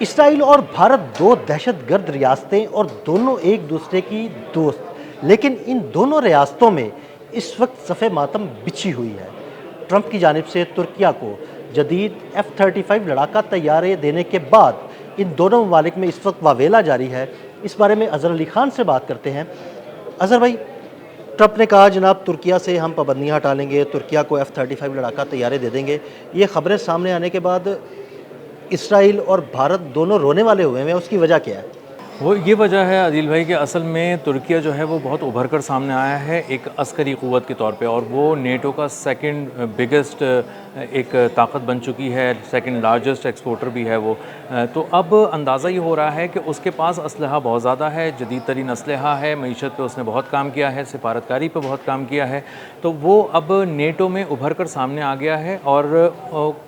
Israel और भारत दो दहशतगर्द रियासतें और दोनों एक दूसरे की दोस्त, लेकिन इन दोनों रियासतों में इस वक्त सफ़े मातम बिछी हुई है। ट्रंप की जानिब से तुर्किया को जदीद F-35 लड़ाका तैयारे देने के बाद इन दोनों ममालिक में इस वक्त वावेला जारी है। इस बारे में अज़हर अली खान से बात करते हैं। अज़हर भाई, ट्रंप ने कहा जनाब तुर्किया से हम पाबंदियाँ हटा लेंगे, तुर्किया को F-35 लड़ाका तैयारे दे देंगे। ये खबरें सामने आने के बाद इसराइल और भारत दोनों रोने वाले हुए हैं, उसकी वजह क्या है? वो ये वजह है आदिल भाई कि असल में तुर्किया जो है वो बहुत उभर कर सामने आया है एक अस्करी क़ुव्वत के तौर पे, और वो नेटो का सेकंड बिगेस्ट एक ताकत बन चुकी है, सेकंड लार्जेस्ट एक्सपोर्टर भी है वो। तो अब अंदाज़ा ये हो रहा है कि उसके पास असलहा बहुत ज़्यादा है, जदीद तरीन असलहा है, मईशत पे उसने बहुत काम किया है, सिफारतकारी पे बहुत काम किया है। तो वो अब नेटो में उभर कर सामने आ गया है और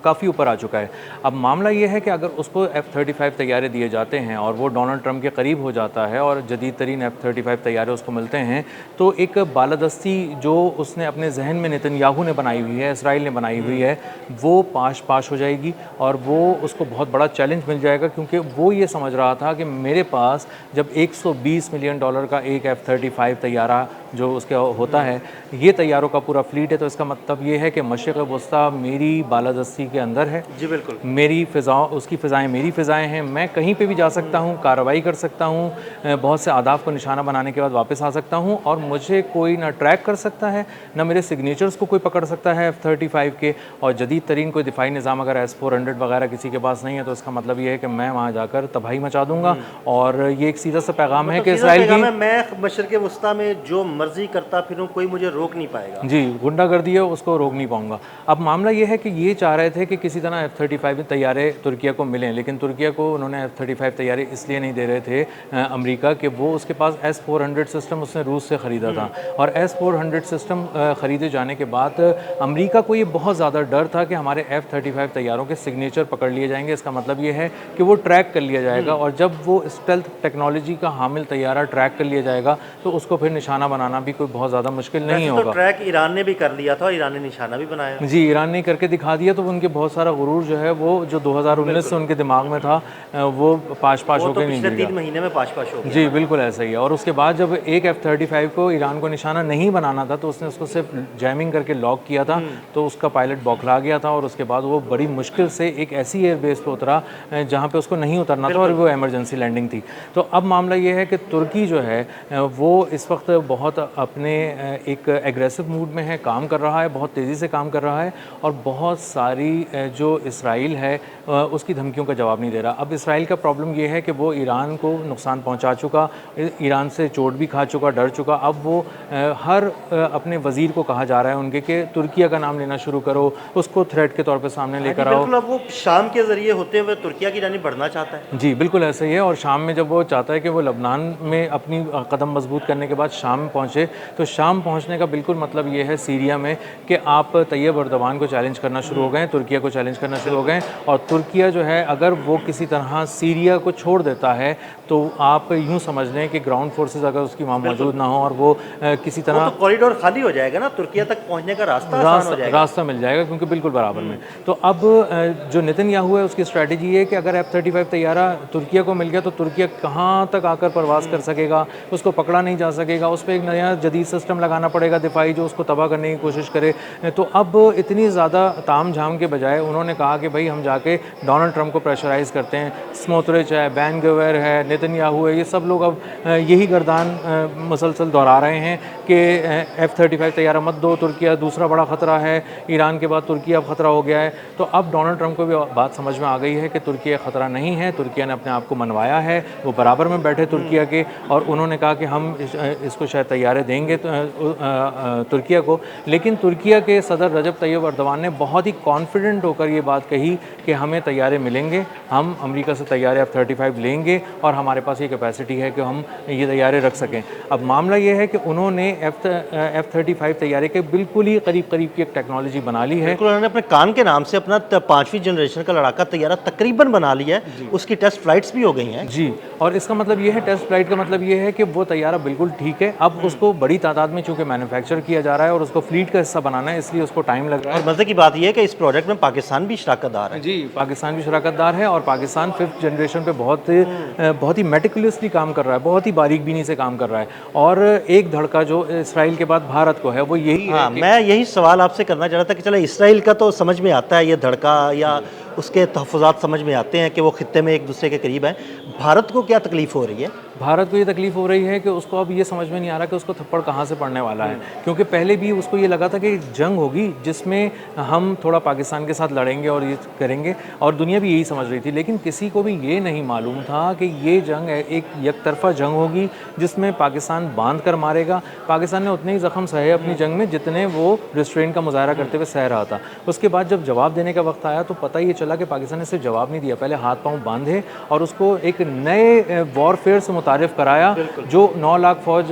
काफ़ी ऊपर आ चुका है। अब मामला ये है कि अगर उसको F-35 तैयारे दिए जाते हैं और वो डोनाल्ड ट्रंप के करीब हो जाता है और जदीद तरीन F-35 तैयारे उसको मिलते हैं, तो एक बालादस्ती जो उसने अपने जहन में नेतन्याहू ने बनाई हुई है, इसराइल ने बनाई हुई है, वो पाश हो जाएगी और वो उसको बहुत बड़ा चैलेंज मिल जाएगा, क्योंकि वो ये समझ रहा था कि मेरे पास जब $120 मिलियन का एक F-35 तैयारा जो उसके होता है, ये तैयारों का पूरा फ्लीट है, तो इसका मतलब ये है कि मशरिक़ वस्ता मेरी बालादस्ती के अंदर है। जी बिल्कुल। मेरी फ़िज़ा, उसकी फ़िज़ाएँ मेरी फ़िज़ाएँ हैं, मैं कहीं पे भी जा सकता हूँ, कार्रवाई कर सकता हूँ, बहुत से अहदाफ़ को निशाना बनाने के बाद वापस आ सकता हूँ और मुझे कोई ना ट्रैक कर सकता है, ना मेरे सिग्नेचर्स को कोई पकड़ सकता है F-35 के। और जदीद तरीन कोई दिफाई निज़ाम अगर S-400 वगैरह किसी के पास नहीं है, तो इसका मतलब ये है कि मैं वहाँ जाकर तबाही मचा दूँगा। और ये एक सीधा सा पैगाम है कि इसराइल की, मैं मशरिक़ वस्ता में जो मर्जी करता फिरूं, कोई मुझे रोक नहीं पाएगा। जी, गुंडागर्दी है, उसको रोक नहीं पाऊँगा। अब मामला ये है कि ये चाह रहे थे कि किसी तरह F-35 तैयारे तुर्किया को मिलें, लेकिन तुर्किया को उन्होंने F-35 तैयारे इसलिए नहीं दे रहे थे अमेरिका, कि वो उसके पास S-400 सिस्टम उसने रूस से ख़रीदा था, और S-400 सिस्टम ख़रीदे जाने के बाद अमेरिका को ये बहुत ज़्यादा डर था कि हमारे F-35 तैयारों के सिग्नेचर पकड़ लिए जाएंगे। इसका मतलब ये है कि वो ट्रैक कर लिया जाएगा, और जब वो स्टेल्थ टेक्नोलॉजी का हामिल तैयारा ट्रैक कर लिया जाएगा तो उसको फिर निशाना बनाना भी कोई बहुत ज़्यादा मुश्किल नहीं तो होगा। ट्रैक ईरान ने भी कर लिया था और ईरान ने निशाना भी बनाया। जी, ईरान ने करके दिखा दिया, तो उनके बहुत सारा गुरूर जो है वो जो 2019 से उनके दिमाग में था, वो पाश होकर नहीं गिर गया। 3 महीने में पाश हो गया। जी, बिल्कुल ऐसा ही है। और उसके बाद जब एक F-35 को ईरान को निशाना नहीं बनाना था, तो उसने उसको सिर्फ जैमिंग करके लॉक किया था, तो उसका पायलट बौखला गया था और उसके बाद वो बड़ी मुश्किल से एक ऐसी एयरबेस पे उतरा जहाँ पे उसको नहीं उतरना था, और वो इमरजेंसी लैंडिंग थी। तो अब मामला ये है कि तुर्की जो है वो इस वक्त बहुत अपने एक एग्रेसिव मूड में है, काम कर रहा है, बहुत तेज़ी से काम कर रहा है, और बहुत सारी जो इसराइल है उसकी धमकियों का जवाब नहीं दे रहा। अब इसराइल का प्रॉब्लम ये है कि वो ईरान को नुकसान पहुंचा चुका, ईरान से चोट भी खा चुका, डर चुका। अब वो हर अपने वज़ीर को कहा जा रहा है उनके कि तुर्किया का नाम लेना शुरू करो, उसको थ्रेट के तौर पे सामने लेकर आओ। बिल्कुल, अब वो शाम के ज़रिए होते हुए तुर्किया की जानिब बढ़ना चाहता है। जी, बिल्कुल ऐसा ही है। और शाम में जब वो चाहता है कि वो लबनान में अपनी कदम मजबूत करने के बाद शाम पहुँचे, तो शाम पहुँचने का बिल्कुल मतलब ये है सीरिया में कि आप तैयब अर्दवान को चैलेंज करना शुरू हो गए, तुर्किया को चैलेंज करना शुरू हो गए। और तुर्किया जो है अगर वो किसी तरह सीरिया को छोड़ देता है, तो आप यूँ समझ लें कि ग्राउंड फोर्सेस अगर उसकी वहाँ मौजूद ना हो और वो किसी तरह, तो कॉरिडोर खाली हो जाएगा ना, तुर्किया तक पहुंचने का रास्ता मिल जाएगा, क्योंकि बिल्कुल बराबर में। तो अब जो नेतन्याहू है उसकी स्ट्रैटेजी है कि अगर F-35 तैयारा तुर्किया को मिल गया, तो तुर्किया कहाँ तक आकर परवास कर सकेगा, उसको पकड़ा नहीं जा सकेगा, उस पर एक नया जदीद सिस्टम लगाना पड़ेगा दिफाई, जो उसको तबाह करने की कोशिश करे। तो अब इतनी ज़्यादा ताम झाम के बजाय उन्होंने कहा कि भाई हम जाके डोनाल्ड ट्रंप को प्रेशराइज़ करते हैं। स्मोत्रिच है, बैन गवर है, नेतन्याहू है, ये सब लोग अब यही गर्दान मुसलसल दोहरा रहे हैं कि F-35 तैयारा मत दो, तुर्किया दूसरा बड़ा ख़तरा है, ईरान के बाद तुर्किया अब ख़तरा हो गया है। तो अब डोनाल्ड ट्रंप को भी बात समझ में आ गई है कि तुर्किया ख़तरा नहीं है, तुर्किया ने अपने आप को मनवाया है, वो बराबर में बैठे तुर्किया के, और उन्होंने कहा कि हम इसको शायद तैयारे देंगे तुर्किया को। लेकिन तुर्किया के सदर रजब तैयब अर्दवान ने बहुत ही कॉन्फिडेंट होकर ये बात कही कि हमें तैयारे मिलेंगे, हम अमेरिका से तैयारे F-35 लेंगे, और हमारे पास ये कैपेसिटी है कि हम ये तैयारे रख सकें। अब मामला ये है कि उन्होंने F-35 तैयारे के बिल्कुल ही करीब करीब की एक टेक्नोलॉजी बना ली है, बिल्कुल, उन्होंने अपने कान के नाम से अपना 5वीं जनरेशन का लड़ाका तैयारा तकरीबन बना लिया है, उसकी टेस्ट फ्लाइट्स भी हो गई हैं। जी, और इसका मतलब ये है, टेस्ट फ्लाइट का मतलब ये है कि वो तैयारा बिल्कुल ठीक है। अब उसको बड़ी तादाद में चूँकि मैन्युफैक्चर किया जा रहा है और उसको फ्लीट का हिस्सा बनाना है, इसलिए उसको टाइम लग रहा है। और मज़े की बात यह है कि इस प्रोजेक्ट में पाकिस्तान भी शराकतदार है। जी, पाकिस्तान भी शराकतदार है और पाकिस्तान 5th जनरेशन पे बहुत ही मेटिकुलसली काम कर रहा है, बहुत ही बारीक-बीनी से काम कर रहा है। और एक धड़का जो इसराइल के बाद भारत को है, वो यही है हाँ, कि मैं यही सवाल आपसे करना चाह रहा था कि चलो इसराइल का तो समझ में आता है ये धड़का या उसके तहफ़्फ़ुज़ात समझ में आते हैं कि वो खित्ते में एक दूसरे के करीब हैं। भारत को क्या तकलीफ़ हो रही है? भारत को ये तकलीफ हो रही है कि उसको अब ये समझ में नहीं आ रहा कि उसको थप्पड़ कहाँ से पड़ने वाला है, क्योंकि पहले भी उसको ये लगा था कि जंग होगी जिसमें हम थोड़ा पाकिस्तान के साथ लड़ेंगे और ये करेंगे, और दुनिया भी यही समझ रही थी। लेकिन किसी को भी ये नहीं मालूम था कि ये जंग एक यकतरफा जंग होगी जिसमें पाकिस्तान बांध कर मारेगा। पाकिस्तान ने उतने ही ज़ख्म सहे अपनी जंग में जितने वो रिस्ट्रेंट का मुजाहरा करते हुए सह रहा था। उसके बाद जब जवाब देने का वक्त आया तो पता ये चला कि पाकिस्तान ने सिर्फ जवाब नहीं दिया, पहले हाथ पाँव बांधे और उसको एक नए वॉरफेयर से मुतारिफ कराया। जो 9 लाख फौज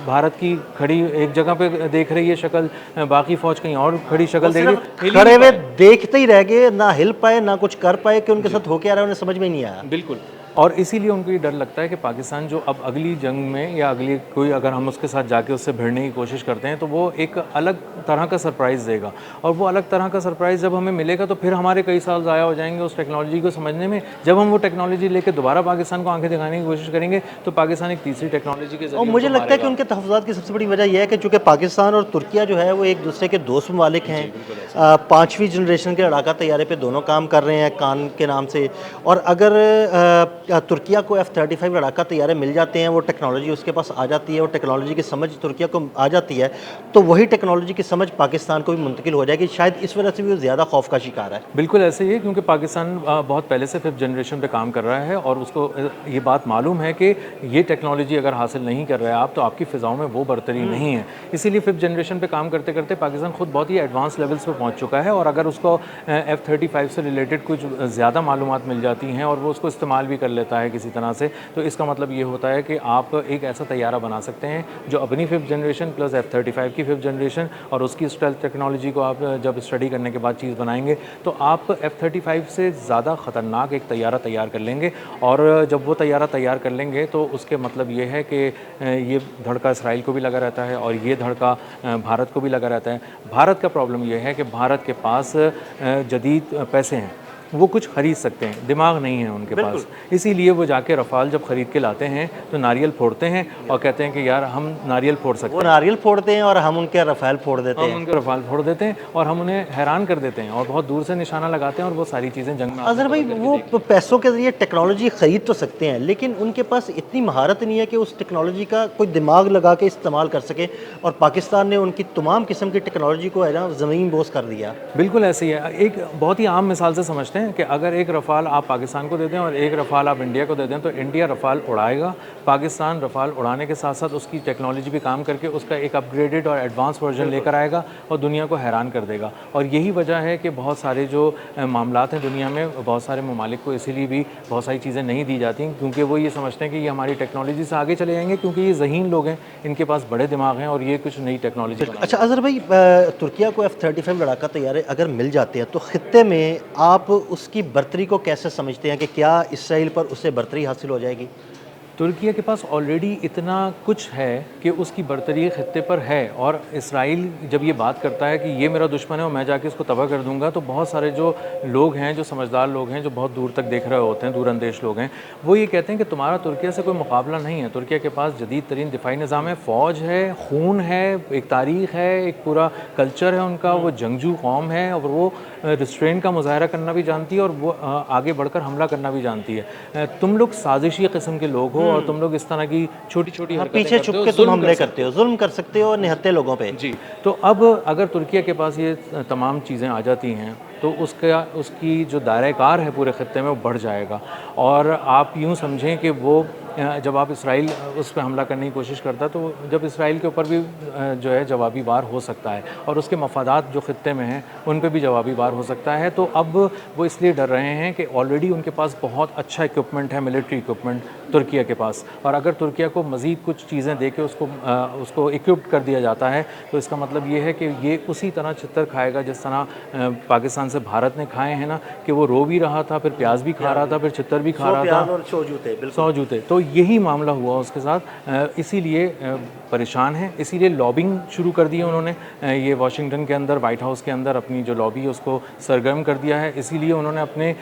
भारत की खड़ी एक जगह पे देख रही है शक्ल, बाकी फौज कहीं और खड़ी शक्ल देख रही है। खड़े हुए देखते ही रह गए, ना हिल पाए ना कुछ कर पाए कि उनके साथ हो क्या रहा है उन्हें समझ में नहीं आया। बिल्कुल, और इसीलिए उनको ये डर लगता है कि पाकिस्तान जो अब अगली जंग में या अगली कोई अगर हम उसके साथ जाके उससे भिड़ने की कोशिश करते हैं तो वो एक अलग तरह का सरप्राइज़ देगा, और वो अलग तरह का सरप्राइज़ जब हमें मिलेगा तो फिर हमारे कई साल ज़ाया हो जाएंगे उस टेक्नोलॉजी को समझने में। जब हम वो टेक्नोलॉजी लेके दोबारा पाकिस्तान को आंखें दिखाने की कोशिश करेंगे तो पाकिस्तान एक तीसरी टेक्नोलॉजी के और जरिए मुझे लगता है कि उनके तहफ़्फ़ुज़ात की सबसे बड़ी वजह यह है कि चूँकि पाकिस्तान और तुर्किया जो है वो एक दूसरे के दोस्त ममालिक हैं। 5वीं जनरेशन के लड़ाका तैयारे पे दोनों काम कर रहे हैं कान के नाम से, और अगर तुर्किया को F-35 लड़ाका तैयारे मिल जाते हैं, वो टेक्नोलॉजी उसके पास आ जाती है और टेक्नोलॉजी की समझ तुर्किया को आ जाती है, तो वही टेक्नोलॉजी की समझ पाकिस्तान को भी मुंतकिल हो जाएगी। शायद इस वजह से भी वो ज़्यादा खौफ का शिकार है। बिल्कुल ऐसे ही है, क्योंकि पाकिस्तान बहुत पहले से 5th जनरेशन पे काम कर रहा है और उसको ये बात मालूम है कि ये टेक्नोलॉजी अगर हासिल नहीं कर रहे आप तो आपकी फ़िज़ाओं में वो बरतरी नहीं है। इसीलिए 5th जनरेशन पे काम करते करते पाकिस्तान खुद बहुत ही एडवांस लेवल्स पे पहुंच चुका है, और अगर उसको F-35 से रिलेटेड कुछ ज़्यादा मालूमात मिल जाती हैं और वो उसको इस्तेमाल भी कर लेता है किसी तरह से, तो इसका मतलब ये होता है कि आप एक ऐसा तैयारा बना सकते हैं जो अपनी 5th जनरेशन प्लस F-35 की 5th जनरेशन और उसकी स्टेल्थ टेक्नोलॉजी को आप जब स्टडी करने के बाद चीज़ बनाएंगे तो आप F-35 से ज़्यादा ख़तरनाक एक तैयारा तैयार कर लेंगे। और जब वो तैयारा तैयार कर लेंगे तो उसके मतलब ये है कि ये धड़का इसराइल को भी लगा रहता है और ये धड़का भारत को भी लगा रहता है। भारत का प्रॉब्लम ये है कि भारत के पास जदीद पैसे हैं, वो कुछ ख़रीद सकते हैं, दिमाग नहीं है उनके पास, इसीलिए वो जाके रफ़ाल जब ख़रीद के लाते हैं तो नारियल फोड़ते हैं और कहते हैं कि यार हम नारियल फोड़ सकते हैं। वो नारियल फोड़ते हैं और हम उनके रफ़ाल फोड़ देते हैं। हम उनके रफ़ाल फोड़ देते हैं और हम उन्हें हैरान कर देते हैं और बहुत दूर से निशाना लगाते हैं और वो सारी चीज़ें जंग में अज़हर भाई, वो पैसों के ज़रिए टेक्नोलॉजी ख़रीद तो सकते हैं लेकिन उनके पास इतनी महारत नहीं है कि उस टेक्नोलॉजी का कोई दिमाग लगा के इस्तेमाल कर सके, और पाकिस्तान ने उनकी तमाम किस्म की टेक्नोलॉजी को है ना ज़मीन बोस कर दिया। बिल्कुल ऐसे ही है। एक बहुत ही आम मिसाल से समझते हैं कि अगर एक रफ़ाल आप पाकिस्तान को दे दें और एक रफ़ाल आप इंडिया को दे दें तो इंडिया रफ़ाल उड़ाएगा, पाकिस्तान रफ़ाल उड़ाने के साथ साथ उसकी टेक्नोलॉजी भी काम करके उसका एक अपग्रेडेड और एडवांस वर्जन लेकर आएगा और दुनिया को हैरान कर देगा। और यही वजह है कि बहुत सारे जो मामलात हैं दुनिया में, बहुत सारे ममालिक को इसीलिए भी बहुत सारी चीज़ें नहीं दी जाती क्योंकि वो ये समझते हैं कि ये हमारी टेक्नोलॉजी से आगे चले जाएंगे, क्योंकि ये ज़हीन लोग हैं, इनके पास बड़े दिमाग हैं और ये कुछ नई टेक्नोलॉजी। अच्छा अज़हर भाई, तुर्किया को F-35 लड़ाका तैयारे अगर मिल जाते हैं तो ख़ित्ते में आप उसकी बर्तरी को कैसे समझते हैं कि क्या इसराइल पर उससे बर्तरी हासिल हो जाएगी? तुर्किया के पास ऑलरेडी इतना कुछ है कि उसकी बर्तरी ख़ित्ते पर है, और इसराइल जब ये बात करता है कि ये मेरा दुश्मन है और मैं जाके इसको तबाह कर दूंगा, तो बहुत सारे जो लोग हैं, जो समझदार लोग हैं, जो बहुत दूर तक देख रहे होते हैं, दूरअंदेश लोग हैं, वो ये कहते हैं कि तुम्हारा तुर्किया से कोई मुकाबला नहीं है। तुर्किया के पास जदीद तरीन दिफाई निज़ाम है, फ़ौज है, खून है, एक तारीख़ है, एक पूरा कल्चर है उनका, वो जंगजू कौम है और वो रिस्ट्रेंट का मुजाहरा करना भी जानती है और वो आगे बढ़कर हमला करना भी जानती है। तुम लोग साजिशी किस्म के लोग हो और तुम लोग इस तरह की छोटी छोटी पीछे छुप के तुम हमले करते हो, जुल्म कर सकते हो निहत्ते लोगों पे। जी, तो अब अगर तुर्किया के पास ये तमाम चीज़ें आ जाती हैं तो उसकी जो दायरा कार है पूरे ख़त्ते में वो बढ़ जाएगा, और आप यूँ समझें कि वो जब आप इसराइल उस पर हमला करने की कोशिश करता है, तो जब इसराइल के ऊपर भी जो है जवाबी वार हो सकता है और उसके मफादात जो ख़ित्ते में हैं उन पे भी जवाबी वार हो सकता है। तो अब वो इसलिए डर रहे हैं कि ऑलरेडी उनके पास बहुत अच्छा इक्विपमेंट है, मिलिट्री इक्विपमेंट तुर्किया के पास, और अगर तुर्किया को मज़ीद कुछ चीज़ें दे के उसको इक्विप्ड कर दिया जाता है तो इसका मतलब ये है कि ये उसी तरह छितर खाएगा जिस तरह पाकिस्तान से भारत ने खाए हैं ना, कि वो रो भी रहा था, फिर प्याज भी खा रहा था, फिर छितर भी खा रहा था, और 100 जूते, बिल्कुल 100 जूते। तो यही मामला हुआ उसके साथ, इसीलिए परेशान है, इसीलिए लॉबिंग शुरू कर दी है उन्होंने। ये वाशिंगटन के अंदर, वाइट हाउस के अंदर अपनी जो लॉबी है उसको सरगर्म कर दिया है। इसीलिए उन्होंने अपने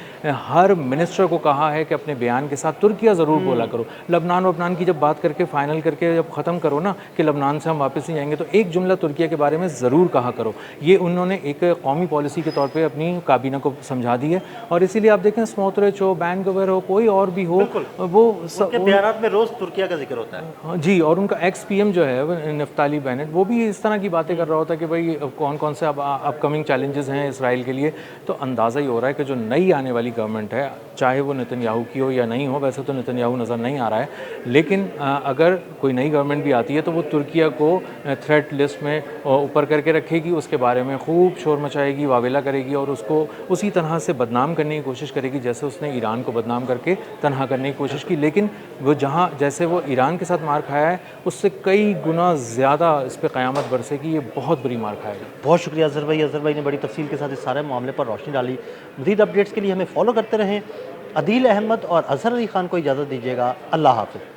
हर मिनिस्टर को कहा है कि अपने बयान के साथ तुर्किया ज़रूर बोला करो। लबनान की जब बात करके फाइनल करके जब ख़त्म करो ना कि लबनान से हम वापस नहीं आएंगे, तो एक जुमला तुर्किया के बारे में ज़रूर कहा करो। ये उन्होंने एक कौमी पॉलिसी के तौर पर अपनी काबीना को समझा दी है। और इसीलिए आप देखें, स्मोत्रिच हो, बैंकोवर हो, कोई और भी हो, वो उनके बयानात में रोज़ तुर्किया का जिक्र होता है। हाँ जी, और उनका एक्स पीएम जो है नफ्ताली बेनेट, वो भी इस तरह की बातें कर रहा होता है कि भाई कौन कौन से अब अपकमिंग चैलेंजेस हैं इसराइल के लिए। तो अंदाज़ा ही हो रहा है कि जो नई आने वाली गवर्नमेंट है, चाहे वो नेतन्याहू की हो या नहीं हो, वैसे तो नेतन्याहू नज़र नहीं आ रहा है, लेकिन अगर कोई नई गवर्नमेंट भी आती है तो वो तुर्किया को थ्रेट लिस्ट में ऊपर करके रखेगी, उसके बारे में खूब शोर मचाएगी, वावेला करेगी और उसको उसी तरह से बदनाम करने की कोशिश करेगी जैसे उसने ईरान को बदनाम करके तनहा करने की कोशिश की। लेकिन वो जहाँ जैसे वो ईरान के साथ मार खाया है, उससे कई गुना ज़्यादा इस पर क़यामत बरसेगी, ये बहुत बुरी मार खाएगा। बहुत शुक्रिया अज़हर भाई। अज़हर भाई ने बड़ी तफसील के साथ इस सारे मामले पर रोशनी डाली। मज़ीद अपडेट्स के लिए हमें फॉलो करते रहें। अदील अहमद और अज़हर अली ख़ान को इजाज़त दीजिएगा। अल्लाह हाफ़िज़।